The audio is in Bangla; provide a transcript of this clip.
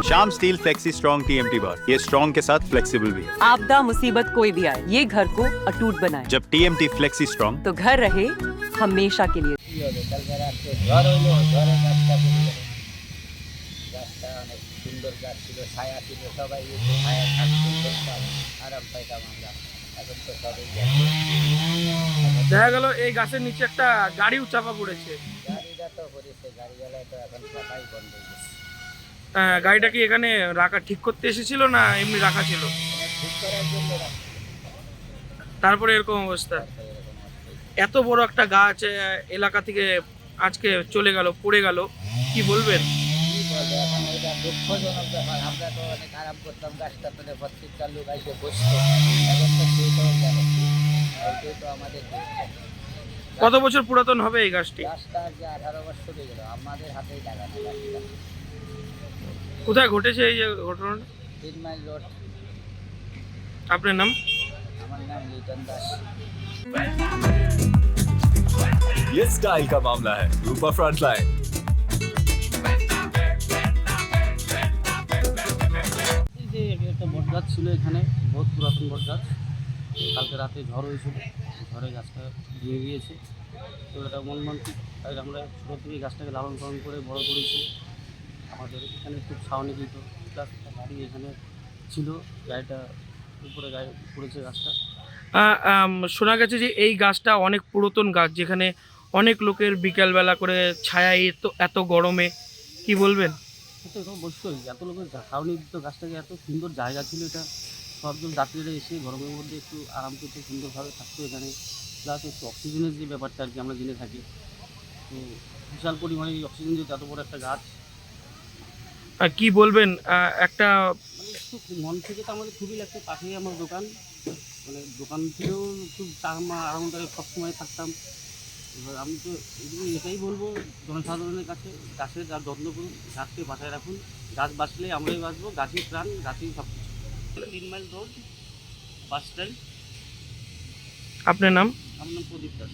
Shyam steel flexi strong TMT बार, ये स्ट्रॉन्ग के साथ फ्लेक्सिबल भी है। आपदा मुसीबत कोई भी आए, ये घर को अटूट बनाए। जब टीएमटी फ्लेक्सी स्ट्रॉन्ग तो घर रहे हमेशा के लिए। দেখা গেল এই গাছের নিচে একটা গাড়িও চাপা পড়েছে। গাড়িটা কি এখানে রাখা ঠিক করতে এসেছিল না এমনি রাখা ছিল? তারপরে এরকম অবস্থা। এত বড় একটা গাছ এলাকা থেকে আজকে চলে গেল, পড়ে গেল, কি বলবেন? দুঃখজনক ব্যাপার। আমরা তো অনেক আরাম করতাম গাছটা তুলে, প্রত্যেকটা লোক এসে বসতো। এখন তো সেইটাও গেল, এইটাই তো আমাদের কত বছর পুরাতন হবে এই গাছটি? গাছটা যে 18 বছর হয়ে গেল, আমাদের হাতেই লাগানো গাছটা। কোথায় ঘটেছে এই যে ঘটনাটা? 3 মাইল রোড। আপনার নাম? আমার নাম লিটন দাস। ये स्टाइल का मामला है। रूपा फ्रंटलाइन। এই যে একটা বট গাছ ছিল এখানে, বহুত পুরাতন বট গাছ। কালকে রাতে ঝড় হয়েছিল, ঝড়ে গাছটা ভেঙে গিয়েছে। তো এটা মনমান্তিক, তাই আমরা ছোটো থেকে গাছটাকে লালন পালন করে বড় করেছি। আমাদের এখানে খুব ছাউনিকৃত প্লাস গাড়ি এখানে ছিল, গাড়িটা উপরে গায়ে পড়েছে গাছটা। শোনা গেছে যে এই গাছটা অনেক পুরাতন গাছ, যেখানে অনেক লোকের বিকালবেলা করে ছায়া, এত গরমে কি বলবেন? সেটা তো অবশ্যই, এত লোকের ছাউনি দিত গাছটাকে, এত সুন্দর জায়গা ছিল এটা। সবজন যাত্রীরা এসে গরমের মধ্যে একটু আরাম করতে সুন্দরভাবে থাকতো এখানে। প্লাস একটু অক্সিজেনের যে ব্যাপারটা আর কি আমরা জেনে থাকি, তো বিশাল পরিমাণে অক্সিজেন দিত এত বড় একটা গাছ। কি বলবেন একটা মানে একটু মন থেকে তো আমাদের খুবই লাগছে। পাশেই আমার দোকান, মানে দোকান থেকেও খুব আরামদায়ক সবসময় থাকতাম। এবার আমি তো এটাই বলবো জনসাধারণের কাছে, গাছের যা যত্ন করুন, গাছকে বাঁচায় রাখুন। গাছ বাঁচলে আমরাই বাঁচবো, গাছই প্রাণ, গাছই সব কিছু। 3 মাইল রোড, বাস স্ট্যান্ড। আপনার নাম? আমার নাম প্রদীপ দাস।